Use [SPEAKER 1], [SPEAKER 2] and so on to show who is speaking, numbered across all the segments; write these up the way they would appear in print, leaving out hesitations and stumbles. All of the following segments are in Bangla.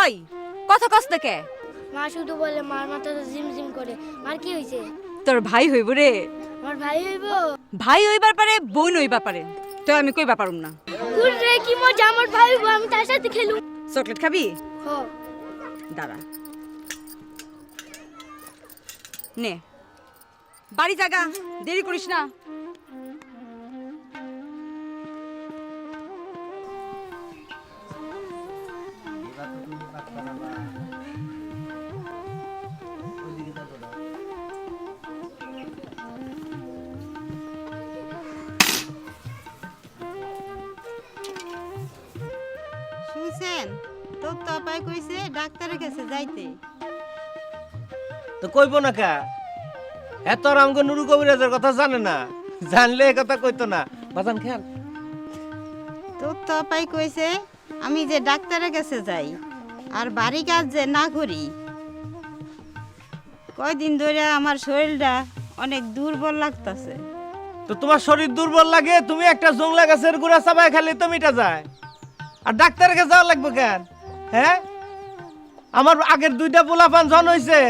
[SPEAKER 1] ওই কথা কস না কে?
[SPEAKER 2] মা শুধু বলে মার মাথাটা ঝিমঝিম করে। মার কি হয়েছে?
[SPEAKER 1] তোর ভাই হইব রে।
[SPEAKER 2] আমার ভাই হইব?
[SPEAKER 1] ভাই হইবার পারে, বোন হইবার পারে, তো আমি কইবা পারুম না।
[SPEAKER 2] গুড রে, কি মজা, আমার ভাই হইব, আমি তার সাথে খেলুম।
[SPEAKER 1] চকলেট খাবি?
[SPEAKER 2] হো।
[SPEAKER 1] দাঁড়া, নে বাড়ি জাগা, দেরি করিস না।
[SPEAKER 3] শুনছেন? তোর তপাই কইছে ডাক্তারের কাছে যাইতে।
[SPEAKER 4] তো কইব না কা? এত আমগো নুরু কবিরাজের কথা জানে না, জানলে এ কথা কইতো না। বাজান খেয়াল।
[SPEAKER 3] তোর তপাই কইছে আমি যে ডাক্তারের কাছে যাই আর বাড়ি কাজ যে না করি। কয়দিন ধরে আমার শরীরটা অনেক দুর্বল লাগতাছে।
[SPEAKER 4] তো তোমার শরীর দুর্বল লাগে, তুমি একটা জংলা গাছের গুড়া চাবায় খালি তো মিটা যায়। আর ডাক্তারের কাছে যাওয়া লাগবে কেন? হ্যাঁ, আমার আগের দুইটা পোলাপান জন হইছে,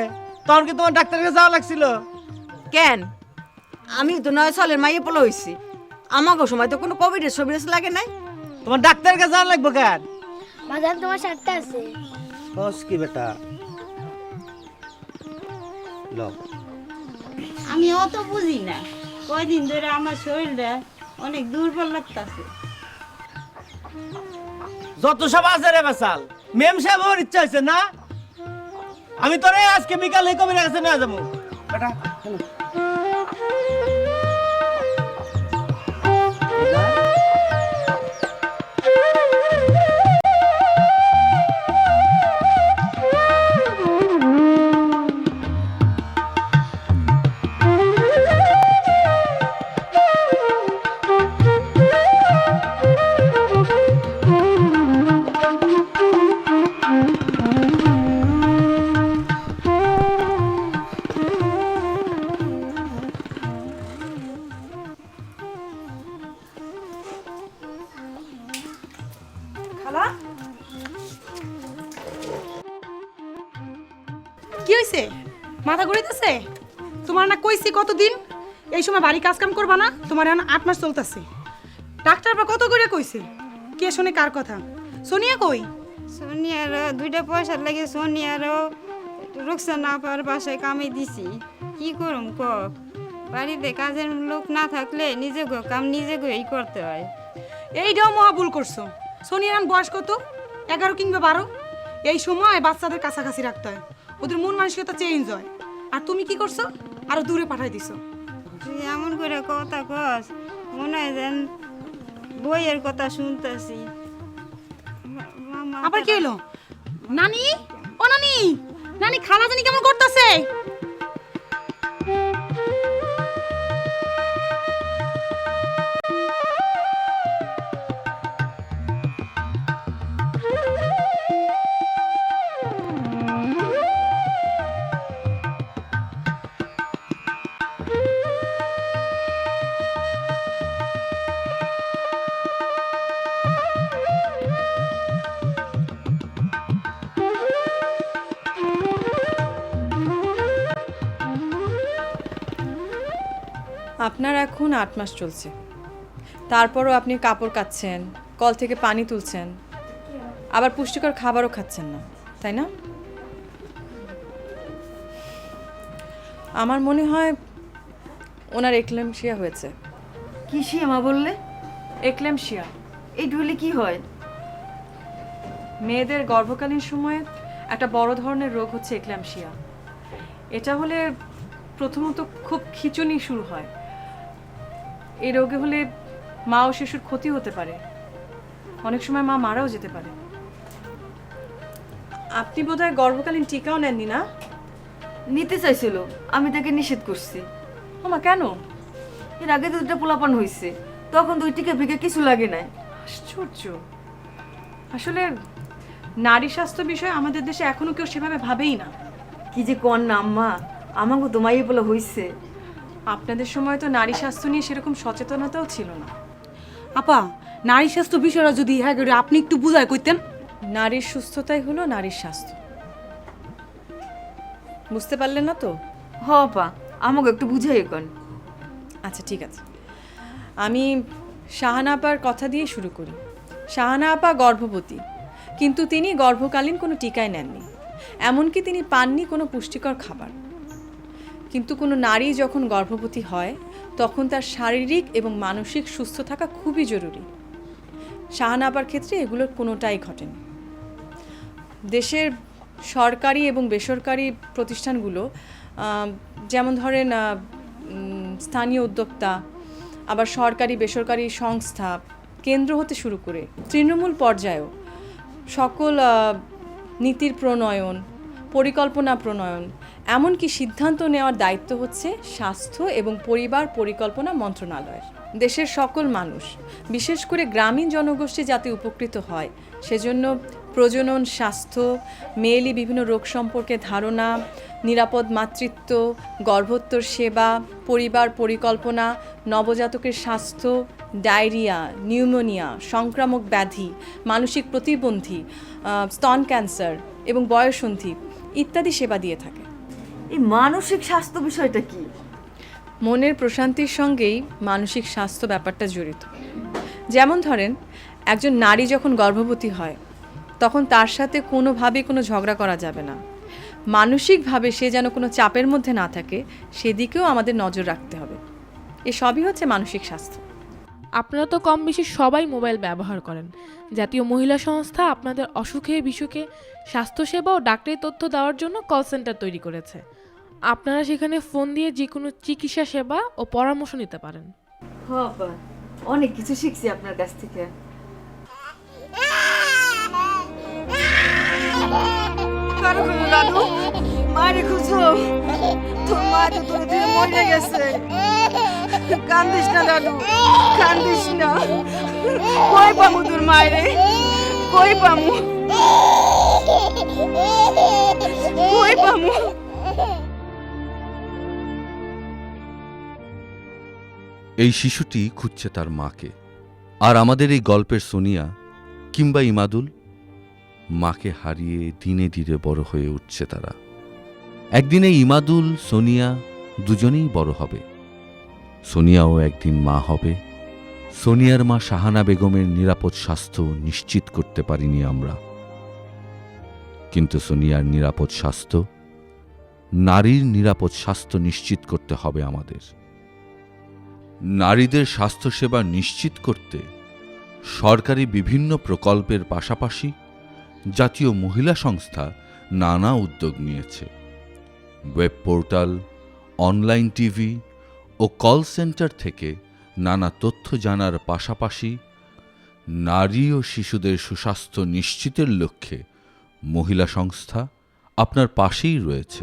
[SPEAKER 4] তখন কি তোমার ডাক্তারের কাছে যাওয়া লাগছিল?
[SPEAKER 1] কেন? আমি তো 9 সালের মাইয়ে পোলা হইছি, আমাকে সময় তো কোনো কোভিডের ছবি লাগে নাই।
[SPEAKER 4] তোমার ডাক্তারের কাছে যাওয়া লাগবে কেন?
[SPEAKER 2] বাজান তোমার শার্টটা আছে?
[SPEAKER 4] বস কি বেটা, লও।
[SPEAKER 3] আমি অত বুঝি না, কয়দিন ধরে আমার শরীরটা অনেক দুর্বল লাগতাছে।
[SPEAKER 4] যত সব আছে রে বেসাল, মেম সাহেব ওর ইচ্ছা হয়েছে না, আমি তোরে আজকে বিকালে কবির কাছে নিয়ে যাবো বেটা।
[SPEAKER 5] খালা, কি হয়েছে? মাথা ঘুরাইতেছে? তোমার না কইছি কতদিন এই সময় বাড়ি কাজ কাম করবা না, তোমার এখন 8 মাস চলতেছে। ডাক্তার বা কত করে কইছে? কে শুনে কার কথা? সোনিয়া কই?
[SPEAKER 3] সোনিয়ার দুইটা পয়সা লাগে, সোনিয়ারও রুকসানা আপার বাসায় কামে দিছি। কি করুম ক? বাড়িতে কাজের লোক না থাকলে নিজে কাম নিজে গই করতে হয়।
[SPEAKER 5] এইটাও মহা ভুল করছো। সোনিয়ার এখন বয়স কত? 11 কিংবা 12। এই সময় বাচ্চাদের কাছাকাছি রাখতে হয়, ওদের মন মানসিকতা চেঞ্জ হয়। আর তুমি কি করছো? আরো দূরে পাঠাই দিছো।
[SPEAKER 3] তুই এমন করে কথা কস, মনে হয় যেন বইয়ের কথা শুনতেছি।
[SPEAKER 5] আবার কি হলো? নানি, ও নানি, নানি, খালা জানি কেমন করতেছে?
[SPEAKER 6] আপনার এখন 8 মাস চলছে, তারপরও আপনি কাপড় কাচ্ছেন, কল থেকে পানি তুলছেন, আবার পুষ্টিকর খাবারও খাচ্ছেন না, তাই না? আমার মনে হয় ওনার এক্লেমশিয়া হয়েছে।
[SPEAKER 7] কি শিয়ামা বললে?
[SPEAKER 6] এক্লেমশিয়া
[SPEAKER 7] এই ঢুলে কি হয়?
[SPEAKER 6] মেয়েদের গর্ভকালীন সময়ে একটা বড় ধরনের রোগ হচ্ছে এক্লেমশিয়া। এটা হলে প্রথমত খুব খিঁচুনি শুরু হয়। এই রোগে হলে মা ও শিশুর ক্ষতি হতে পারে, অনেক সময় মা মারাও যেতে পারে। আপনি বোধহয় গর্ভকালীন টিকাও নেননি না?
[SPEAKER 7] নিতে চাইছিল, আমি তাকে নিষেধ করছি।
[SPEAKER 6] মা কেন?
[SPEAKER 7] এর আগে তো দুটো পোলাপান হয়েছে, তখন 2 টিকা ফিকে কিছু লাগে নাই।
[SPEAKER 6] আশ্চর্য। আসলে নারী স্বাস্থ্য বিষয়ে আমাদের দেশে এখনো কেউ সেভাবে ভাবেই না।
[SPEAKER 7] কি যে কর না আম্মা, আমাকে তো মাইয়ে বলে হয়েছে।
[SPEAKER 6] আপনাদের সময় তো নারী স্বাস্থ্য নিয়ে সেরকম সচেতনতাও ছিল না।
[SPEAKER 5] আপা, নারী স্বাস্থ্য বিষয়টা যদি হ্যাঁ করে আপনি একটু বুঝায় কইতেন।
[SPEAKER 6] নারীর সুস্থতাই হলো নারীর স্বাস্থ্য। বুঝতে পারলেন না তো?
[SPEAKER 7] হ আপা, আমাকে একটু বুঝাই কোন।
[SPEAKER 6] আচ্ছা ঠিক আছে, আমি শাহানা আপার কথা দিয়ে শুরু করি। শাহানা আপা গর্ভবতী, কিন্তু তিনি গর্ভকালীন কোনো টিকাই নেননি, এমনকি তিনি পাননি কোনো পুষ্টিকর খাবার। কিন্তু কোনো নারী যখন গর্ভবতী হয় তখন তার শারীরিক এবং মানসিক সুস্থ থাকা খুবই জরুরি। শাহানা আপার ক্ষেত্রে এগুলোর কোনোটাই ঘটেনি। দেশের সরকারি এবং বেসরকারি প্রতিষ্ঠানগুলো, যেমন ধরেন স্থানীয় উদ্যোক্তা, আবার সরকারি বেসরকারি সংস্থা, কেন্দ্র হতে শুরু করে তৃণমূল পর্যায়েও সকল নীতির প্রণয়ন, পরিকল্পনা প্রণয়ন, এমনকি সিদ্ধান্ত নেওয়ার দায়িত্ব হচ্ছে স্বাস্থ্য এবং পরিবার পরিকল্পনা মন্ত্রণালয়ের। দেশের সকল মানুষ, বিশেষ করে গ্রামীণ জনগোষ্ঠী যাতে উপকৃত হয় সেজন্য প্রজনন, স্বাস্থ্য, মেয়েলি বিভিন্ন রোগ সম্পর্কে ধারণা, নিরাপদ মাতৃত্ব, গর্ভোত্তর সেবা, পরিবার পরিকল্পনা, নবজাতকের স্বাস্থ্য, ডায়রিয়া, নিউমোনিয়া, সংক্রামক ব্যাধি, মানসিক প্রতিবন্ধী, স্তন ক্যান্সার এবং বয়ঃসন্ধি ইত্যাদি সেবা দিয়ে থাকে।
[SPEAKER 7] এই মানসিক স্বাস্থ্য বিষয়টা কি?
[SPEAKER 6] মনের প্রশান্তির সঙ্গেই মানসিক স্বাস্থ্য ব্যাপারটা জড়িত। যেমন ধরেন, একজন নারী যখন গর্ভবতী হয় তখন তার সাথে কোনোভাবেই কোনো ঝগড়া করা যাবে না। মানসিকভাবে সে যেন কোনো চাপের মধ্যে না থাকে সেদিকেও আমাদের নজর রাখতে হবে। এসবই হচ্ছে মানসিক স্বাস্থ্য।
[SPEAKER 8] আপনারা তো কম বেশি সবাই মোবাইল ব্যবহার করেন। জাতীয় মহিলা সংস্থা আপনাদের অসুখে বিসুখে স্বাস্থ্যসেবা ও ডাক্তারি তথ্য দেওয়ার জন্য কল সেন্টার তৈরি করেছে। আপনারা সেখানে ফোন দিয়ে যে কোনো চিকিৎসা সেবা ও পরামর্শ নিতে পারেন।
[SPEAKER 7] হ আপা, অনেক কিছু শিখছি আপনার কাছ থেকে।
[SPEAKER 1] কারো কোনো দাদু মায়ের খুঁজো, তোর মা তো তোর দিয়ে মরে গেছে। কান্দিস না দাদু, কান্দিস না। কই পামু তোর মায়েরে, কই পামু, কই পামু?
[SPEAKER 9] এই শিশুটি খুঁজছে তার মাকে, আর আমাদের এই গল্পের সোনিয়া কিংবা ইমাদুল মাকে হারিয়ে দিনে ধীরে বড় হয়ে উঠছে তারা। একদিনে ইমাদুল, সোনিয়া দুজনেই বড় হবে। সোনিয়াও একদিন মা হবে। সোনিয়ার মা শাহানা বেগমের নিরাপদ স্বাস্থ্য নিশ্চিত করতে পারিনি আমরা, কিন্তু সোনিয়ার নিরাপদ স্বাস্থ্য, নারীর নিরাপদ স্বাস্থ্য নিশ্চিত করতে হবে আমাদের। নারীদের স্বাস্থ্যসেবা নিশ্চিত করতে সরকারি বিভিন্ন প্রকল্পের পাশাপাশি জাতীয় মহিলা সংস্থা নানা উদ্যোগ নিয়েছে। ওয়েব পোর্টাল, অনলাইন টিভি ও কল সেন্টার থেকে নানা তথ্য জানার পাশাপাশি নারী ও শিশুদের সুস্বাস্থ্য নিশ্চিতের লক্ষ্যে মহিলা সংস্থা আপনার পাশেই রয়েছে।